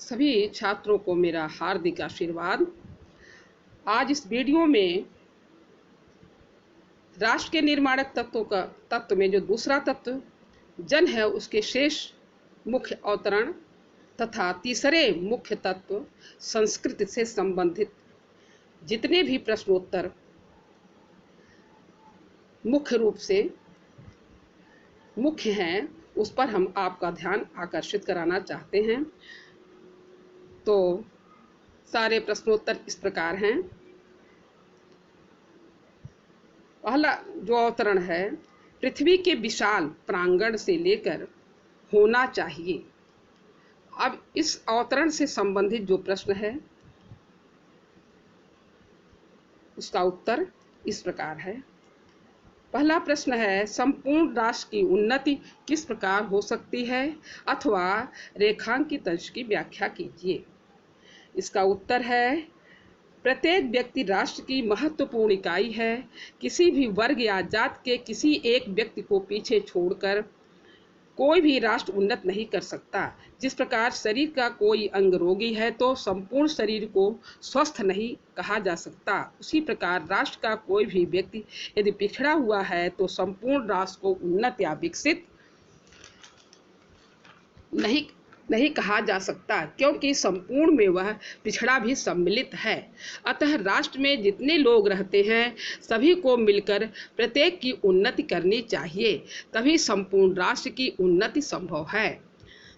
सभी छात्रों को मेरा हार्दिक आशीर्वाद। आज इस वीडियो में राष्ट्र के निर्माणक तत्व में जो दूसरा तत्व जन है उसके शेष मुख्य अवतरण तथा तीसरे मुख्य तत्व संस्कृति से संबंधित जितने भी प्रश्नोत्तर मुख्य रूप से मुख्य हैं उस पर हम आपका ध्यान आकर्षित कराना चाहते हैं। तो सारे प्रश्नोत्तर इस प्रकार हैं। पहला जो अवतरण है, पृथ्वी के विशाल प्रांगण से लेकर होना चाहिए। अब इस अवतरण से संबंधित जो प्रश्न है उसका उत्तर इस प्रकार है। पहला प्रश्न है, संपूर्ण राष्ट्र की उन्नति किस प्रकार हो सकती है अथवा रेखांकित अंश की व्याख्या कीजिए। इसका उत्तर है, प्रत्येक व्यक्ति राष्ट्र की महत्वपूर्ण इकाई है। किसी भी वर्ग या जात के किसी एक व्यक्ति को पीछे छोड़कर कोई भी राष्ट्र उन्नत नहीं कर सकता। जिस प्रकार शरीर का कोई अंग रोगी है तो संपूर्ण शरीर को स्वस्थ नहीं कहा जा सकता, उसी प्रकार राष्ट्र का कोई भी व्यक्ति यदि पिछड़ा हुआ है तो संपूर्ण राष्ट्र को उन्नत या विकसित नहीं कहा जा सकता, क्योंकि संपूर्ण में वह पिछड़ा भी सम्मिलित है। अतः राष्ट्र में जितने लोग रहते हैं सभी को मिलकर प्रत्येक की उन्नति करनी चाहिए, तभी संपूर्ण राष्ट्र की उन्नति संभव है।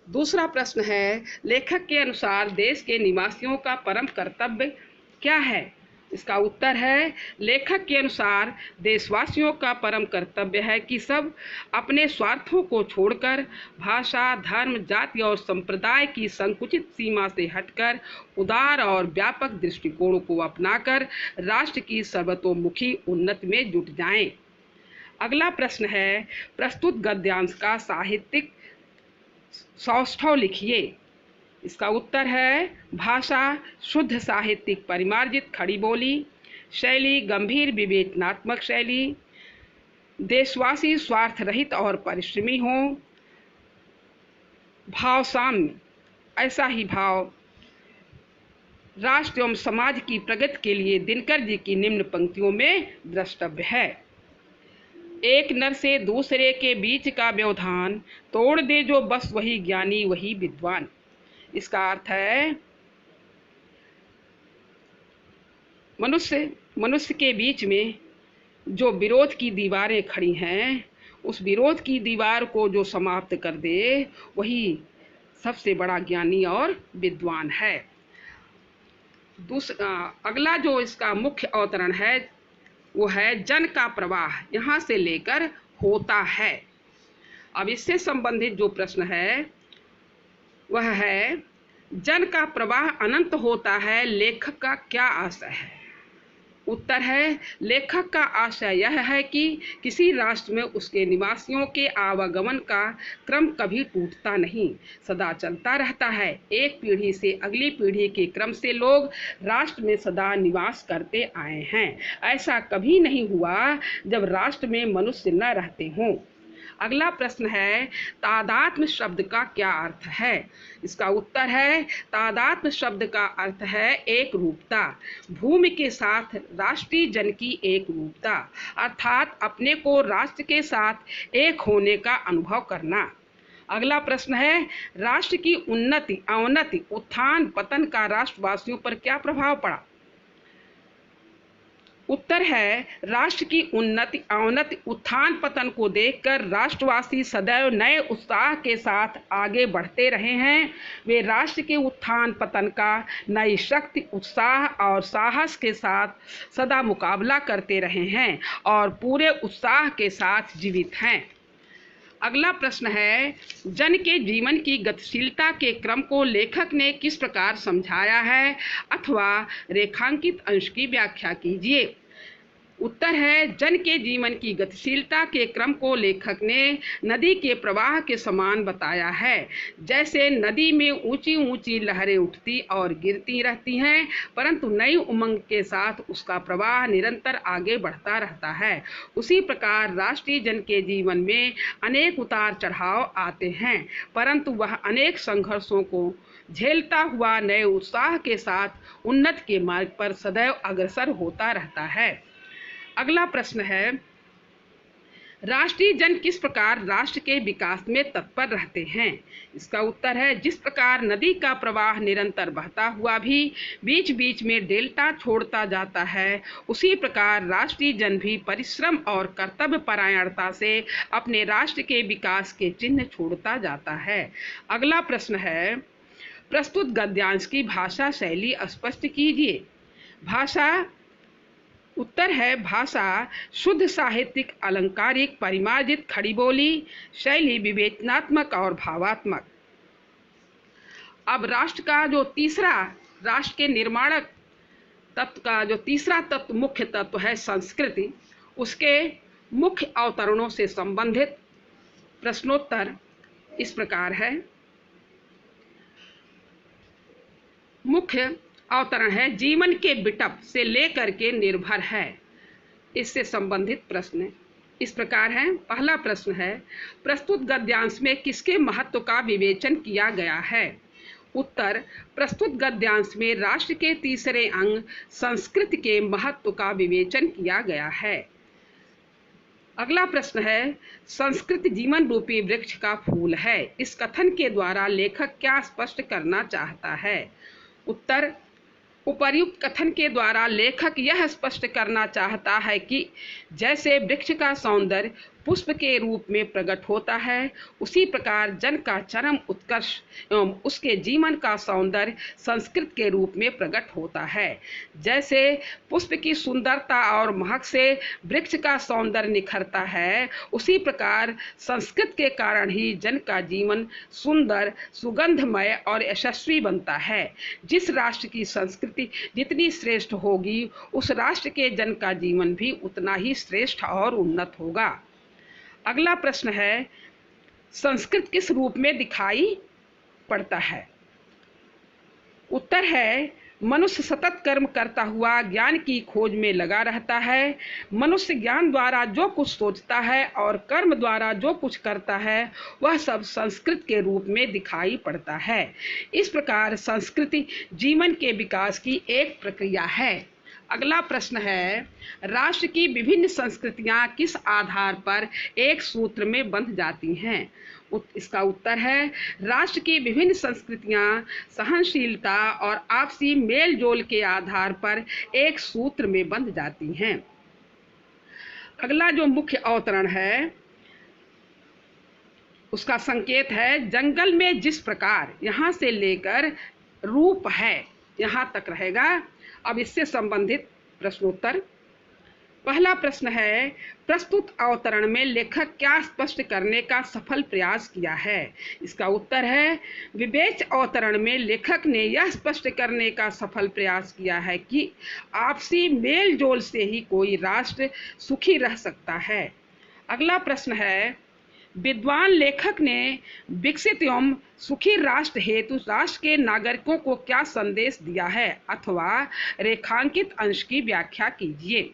दूसरा प्रश्न है, लेखक के अनुसार देश के निवासियों का परम कर्तव्य क्या है। इसका उत्तर है, लेखक के अनुसार देशवासियों का परम कर्तव्य है कि सब अपने स्वार्थों को छोड़कर भाषा, धर्म, जाति और संप्रदाय की संकुचित सीमा से हटकर उदार और व्यापक दृष्टिकोण को अपनाकर राष्ट्र की सर्वतोमुखी उन्नति में जुट जाएं। अगला प्रश्न है, प्रस्तुत गद्यांश का साहित्यिक सौष्ठव लिखिए। इसका उत्तर है, भाषा शुद्ध साहित्यिक परिमार्जित खड़ी बोली, शैली गंभीर विवेचनात्मक शैली, देशवासी स्वार्थ रहित और परिश्रमी हों, भाव साम्य, ऐसा ही भाव राष्ट्र एवं समाज की प्रगति के लिए दिनकर जी की निम्न पंक्तियों में द्रष्टव्य है। एक नर से दूसरे के बीच का व्यवधान तोड़ दे जो बस वही ज्ञानी वही विद्वान। इसका अर्थ है, मनुष्य के बीच में जो विरोध की दीवारें खड़ी हैं उस विरोध की दीवार को जो समाप्त कर दे वही सबसे बड़ा ज्ञानी और विद्वान है। अगला जो इसका मुख्य अवतरण है वो है, जन का प्रवाह यहाँ से लेकर होता है। अब इससे संबंधित जो प्रश्न है वह है, जन का प्रवाह अनंत होता है, लेखक का क्या आशय है। उत्तर है, लेखक का आशय यह है कि किसी राष्ट्र में उसके निवासियों के आवागमन का क्रम कभी टूटता नहीं, सदा चलता रहता है। एक पीढ़ी से अगली पीढ़ी के क्रम से लोग राष्ट्र में सदा निवास करते आए हैं। ऐसा कभी नहीं हुआ जब राष्ट्र में मनुष्य न रहते हों। अगला प्रश्न है, तादात्म्य शब्द का क्या अर्थ है। इसका उत्तर है, तादात्म्य शब्द का अर्थ है एक रूपता, भूमि के साथ राष्ट्रीय जन की एक रूपता, अर्थात अपने को राष्ट्र के साथ एक होने का अनुभव करना। अगला प्रश्न है, राष्ट्र की उन्नति अवनति उत्थान पतन का राष्ट्रवासियों पर क्या प्रभाव पड़ा। उत्तर है, राष्ट्र की उन्नति अवनति उत्थान पतन को देखकर राष्ट्रवासी सदैव नए उत्साह के साथ आगे बढ़ते रहे हैं। वे राष्ट्र के उत्थान पतन का नई शक्ति, उत्साह और साहस के साथ सदा मुकाबला करते रहे हैं और पूरे उत्साह के साथ जीवित हैं। अगला प्रश्न है, जन के जीवन की गतिशीलता के क्रम को लेखक ने किस प्रकार समझाया है अथवा रेखांकित अंश की व्याख्या कीजिए। उत्तर है जन के जीवन की गतिशीलता के क्रम को लेखक ने नदी के प्रवाह के समान बताया है। जैसे नदी में ऊंची ऊंची लहरें उठती और गिरती रहती हैं, परंतु नई उमंग के साथ उसका प्रवाह निरंतर आगे बढ़ता रहता है, उसी प्रकार राष्ट्रीय जन के जीवन में अनेक उतार चढ़ाव आते हैं, परंतु वह अनेक संघर्षों को झेलता हुआ नए उत्साह के साथ उन्नति के मार्ग पर सदैव अग्रसर होता रहता है। अगला प्रश्न है, राष्ट्रीय जन किस प्रकार राष्ट्र के विकास में तत्पर रहते हैं? इसका उत्तर है जिस प्रकार नदी का प्रवाह निरंतर बहता हुआ भी बीच बीच में डेल्टा छोड़ता जाता है, उसी प्रकार राष्ट्रीय जन भी परिश्रम और कर्तव्य परायणता से अपने राष्ट्र के विकास के चिन्ह छोड़ता जाता है। अगला प्रश्न है, प्रस्तुत गद्यांश की भाषा शैली स्पष्ट कीजिए। भाषा, उत्तर है भाषा शुद्ध साहित्यिक, अलंकारिक, परिमार्जित, खड़ी बोली, शैली विवेचनात्मक और भावात्मक। अब राष्ट्र का जो तीसरा, राष्ट्र के निर्माणक तत्व का जो तीसरा तत्व, मुख्य तत्व है संस्कृति, उसके मुख्य अवतरणों से संबंधित प्रश्नोत्तर इस प्रकार है। मुख्य अवतरण है जीवन के बिटप से लेकर के निर्भर है, इससे संबंधित प्रश्न इस प्रकार है। पहला प्रश्न है, प्रस्तुत गद्यांश में किसके महत्व का विवेचन किया गया है? उत्तर, प्रस्तुत गद्यांश में राष्ट्र के तीसरे अंग संस्कृति के महत्व का विवेचन किया गया है। अगला प्रश्न है, संस्कृति जीवन रूपी वृक्ष का फूल है, इस कथन के द्वारा लेखक क्या स्पष्ट करना चाहता है? उत्तर, उपर्युक्त कथन के द्वारा लेखक यह स्पष्ट करना चाहता है कि जैसे वृक्ष का सौंदर्य पुष्प के रूप में प्रकट होता है, उसी प्रकार जन का चरम उत्कर्ष एवं उसके जीवन का सौंदर्य संस्कृत के रूप में प्रकट होता है। जैसे पुष्प की सुंदरता और महक से वृक्ष का सौंदर्य निखरता है, उसी प्रकार संस्कृत के कारण ही जन का जीवन सुंदर, सुगंधमय और यशस्वी बनता है। जिस राष्ट्र की संस्कृति जितनी श्रेष्ठ होगी, उस राष्ट्र के जन का जीवन भी उतना ही श्रेष्ठ और उन्नत होगा। अगला प्रश्न है, संस्कृत किस रूप में दिखाई पड़ता है? उत्तर है, मनुष्य सतत कर्म करता हुआ ज्ञान की खोज में लगा रहता है। मनुष्य ज्ञान द्वारा जो कुछ सोचता है और कर्म द्वारा जो कुछ करता है, वह सब संस्कृत के रूप में दिखाई पड़ता है। इस प्रकार संस्कृति जीवन के विकास की एक प्रक्रिया है। अगला प्रश्न है, राष्ट्र की विभिन्न संस्कृतियां किस आधार पर एक सूत्र में बंध जाती हैं? इसका उत्तर है, राष्ट्र की विभिन्न संस्कृतियां सहनशीलता और आपसी मेल जोल के आधार पर एक सूत्र में बंध जाती हैं। अगला जो मुख्य अवतरण है, उसका संकेत है जंगल में जिस प्रकार, यहाँ से लेकर रूप है यहाँ तक रहेगा। अब इससे संबंधित प्रश्नोत्तर। पहला प्रश्न है, प्रस्तुत अवतरण में लेखक क्या स्पष्ट करने का सफल प्रयास किया है? इसका उत्तर है, विवेच अवतरण में लेखक ने यह स्पष्ट करने का सफल प्रयास किया है कि आपसी मेल जोल से ही कोई राष्ट्र सुखी रह सकता है। अगला प्रश्न है, विद्वान लेखक ने विकसित एवं सुखी राष्ट्र हेतु राष्ट्र के नागरिकों को क्या संदेश दिया है, अथवा रेखांकित अंश की व्याख्या कीजिए।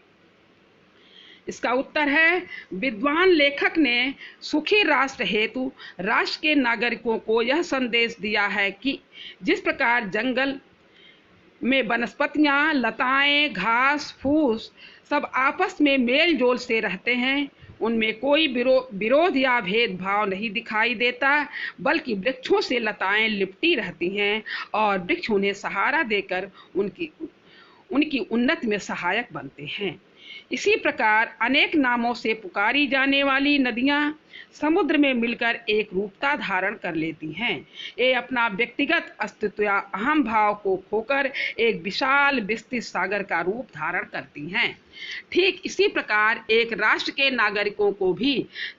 इसका उत्तर है, विद्वान लेखक ने सुखी राष्ट्र हेतु राष्ट्र के नागरिकों को यह संदेश दिया है कि जिस प्रकार जंगल में वनस्पतियां, लताएं, घास फूस सब आपस में मेल जोल से रहते हैं, उनमें कोई विरोध या भेदभाव नहीं दिखाई देता, बल्कि वृक्षों से लताएं लिपटी रहती हैं और वृक्ष उन्हें सहारा देकर उनकी उन्नति में सहायक बनते हैं। इसी प्रकार अनेक नामों से पुकारी जाने वाली नदियां समुद्र में मिलकर एक रूपता धारण कर लेती हैं। ये अपना व्यक्तिगत अस्तित्व या अहम भाव को खोकर एक विशाल विस्तृत सागर का रूप धारण करती हैं। ठीक इसी प्रकार एक राष्ट्र के नागरिकों को भी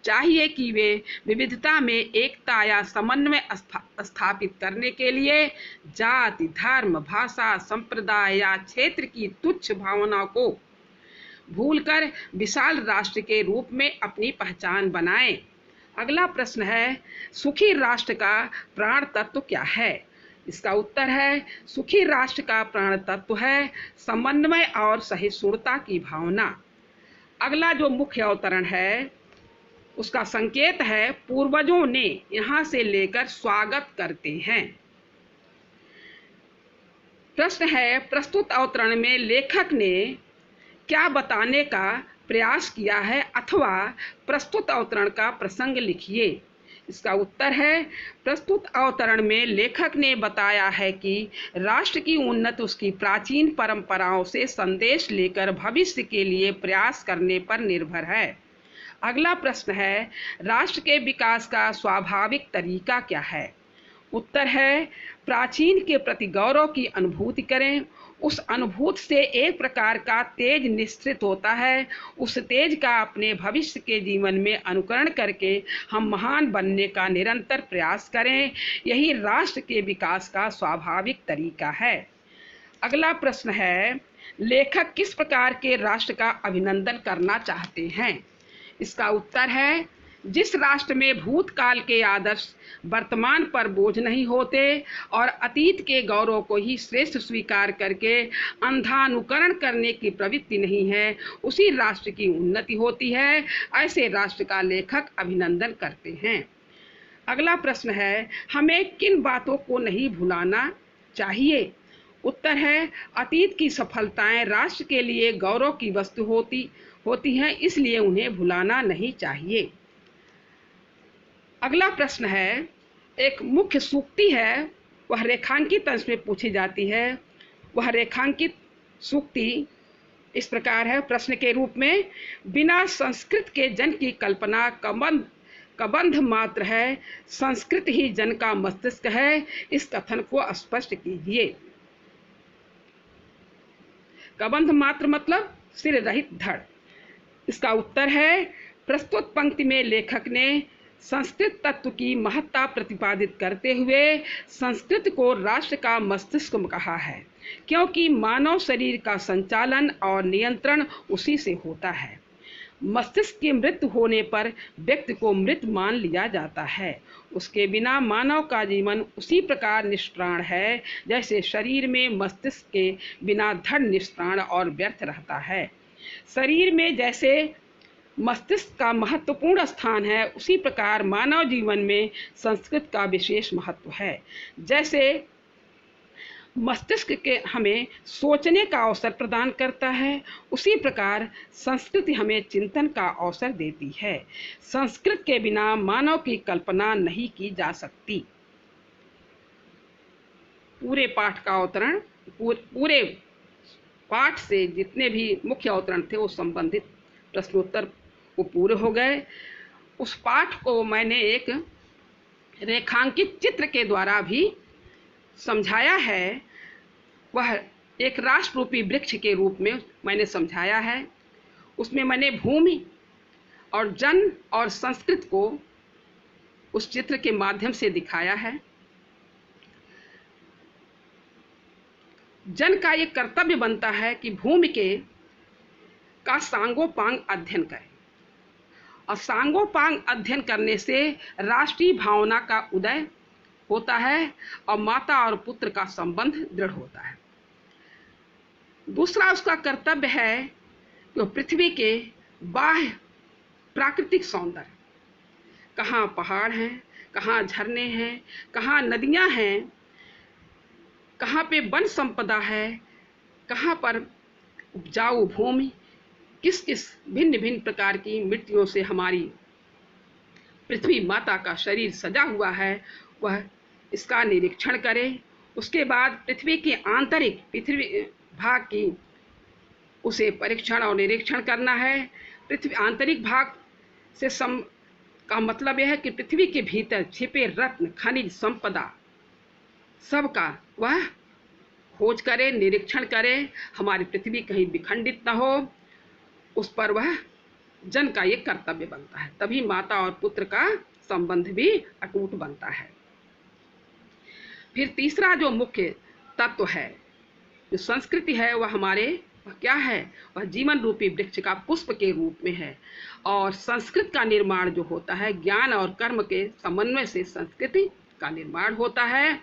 चाहिए कि वे विविधता में एकता या समन्वय स्थापित करने के लिए जाति, धर्म, भाषा, संप्रदाय या क्षेत्र की तुच्छ भावना को भूलकर विशाल राष्ट्र के रूप में अपनी पहचान बनाएं। अगला प्रश्न है, सुखी राष्ट्र का प्राण तत्व क्या है? इसका उत्तर है, सुखी राष्ट्र का प्राण तत्व है समन्वय और सहिष्णुता की भावना। अगला जो मुख्य अवतरण है उसका संकेत है, पूर्वजों ने यहाँ से लेकर स्वागत करते हैं। प्रश्न है, प्रस्तुत अवतरण में लेखक ने क्या बताने का प्रयास किया है अथवा प्रस्तुत अवतरण का प्रसंग लिखिए। इसका उत्तर है, प्रस्तुत अवतरण में लेखक ने बताया है कि राष्ट्र की उन्नति उसकी प्राचीन परंपराओं से संदेश लेकर भविष्य के लिए प्रयास करने पर निर्भर है। अगला प्रश्न है, राष्ट्र के विकास का स्वाभाविक तरीका क्या है? उत्तर है, प्राचीन के प्रति गौरव की अनुभूति करें। उस अनुभूति से एक प्रकार का तेज निश्चित होता है। उस तेज का अपने भविष्य के जीवन में अनुकरण करके हम महान बनने का निरंतर प्रयास करें। यही राष्ट्र के विकास का स्वाभाविक तरीका है। अगला प्रश्न है, लेखक किस प्रकार के राष्ट्र का अभिनंदन करना चाहते हैं? इसका उत्तर है, जिस राष्ट्र में भूतकाल के आदर्श वर्तमान पर बोझ नहीं होते और अतीत के गौरव को ही श्रेष्ठ स्वीकार करके अंधानुकरण करने की प्रवृत्ति नहीं है, उसी राष्ट्र की उन्नति होती है। ऐसे राष्ट्र का लेखक अभिनंदन करते हैं। अगला प्रश्न है, हमें किन बातों को नहीं भुलाना चाहिए? उत्तर है, अतीत की सफलताएं राष्ट्र के लिए गौरव की वस्तु होती हैं, इसलिए उन्हें भुलाना नहीं चाहिए। अगला प्रश्न है, एक मुख्य सूक्ति है, वह रेखांकित अंश में पूछी जाती है। वह रेखांकित सूक्ति इस प्रकार है प्रश्न के रूप में, बिना संस्कृत के जन की कल्पना कबंध मात्र है, संस्कृत ही जन का मस्तिष्क है। इस कथन को स्पष्ट कीजिए। कबंध मात्र मतलब सिर रहित धड़। इसका उत्तर है, प्रस्तुत पंक्ति में लेखक ने संस्कृत तत्व की महत्ता प्रतिपादित करते हुए संस्कृत को राष्ट्र का मस्तिष्क कहा है, क्योंकि मानव शरीर का संचालन और नियंत्रण उसी से होता है। मस्तिष्क की मृत्यु होने पर व्यक्ति को मृत मान लिया जाता है। उसके बिना मानव का जीवन उसी प्रकार निष्प्राण है जैसे शरीर में मस्तिष्क के बिना धड़ निष्प्राण और व्यर्थ रहता है। शरीर में जैसे मस्तिष्क का महत्वपूर्ण स्थान है, उसी प्रकार मानव जीवन में संस्कृत का विशेष महत्व है। जैसे मस्तिष्क के हमें सोचने का अवसर प्रदान करता है, उसी प्रकार संस्कृति हमें चिंतन का अवसर देती है। संस्कृत के बिना मानव की कल्पना नहीं की जा सकती। पूरे पाठ का अवतरण, पूरे पाठ से जितने भी मुख्य अवतरण थे वो संबंधित प्रश्नोत्तर वो पूरे हो गए। उस पाठ को मैंने एक रेखांकित चित्र के द्वारा भी समझाया है। वह एक राष्ट्र रूपी वृक्ष के रूप में मैंने समझाया है। उसमें मैंने भूमि और जन और संस्कृत को उस चित्र के माध्यम से दिखाया है। जन का ये कर्तव्य बनता है कि भूमि का सांगोपांग अध्ययन करें, और सांगोपांग अध्ययन करने से राष्ट्रीय भावना का उदय होता है और माता और पुत्र का संबंध दृढ़ होता है। दूसरा उसका कर्तव्य है कि पृथ्वी के बाह्य प्राकृतिक सौंदर्य, कहाँ पहाड़ हैं, कहाँ झरने हैं, कहाँ नदियाँ हैं, कहाँ पे वन संपदा है, कहाँ पर उपजाऊ भूमि, किस किस भिन्न भिन्न प्रकार की मिट्टियों से हमारी पृथ्वी माता का शरीर सजा हुआ है, वह इसका निरीक्षण करें। उसके बाद पृथ्वी के आंतरिक पृथ्वी भाग की उसे परीक्षण और निरीक्षण करना है। पृथ्वी आंतरिक भाग से का मतलब यह है कि पृथ्वी के भीतर छिपे रत्न, खनिज संपदा सबका वह खोज करे, निरीक्षण करे। हमारी पृथ्वी कहीं विखंडित न हो, उस पर वह जन का ये कर्तव्य बनता है। तभी माता और पुत्र का संबंध भी अटूट बनता है। फिर तीसरा जो मुख्य तत्व है, जो संस्कृति है, वह हमारे वह क्या है? वह जीवन रूपी वृक्ष का पुष्प के रूप में है। और संस्कृत का निर्माण जो होता है, ज्ञान और कर्म के समन्वय से संस्कृति का निर्माण होता है।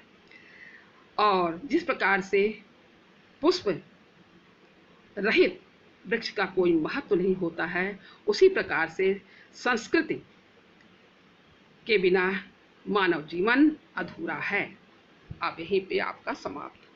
और जिस प्रकार से पुष्प रहित वृक्ष का कोई महत्व नहीं होता है, उसी प्रकार से संस्कृति के बिना मानव जीवन अधूरा है। अब यहीं पे आपका समाप्त।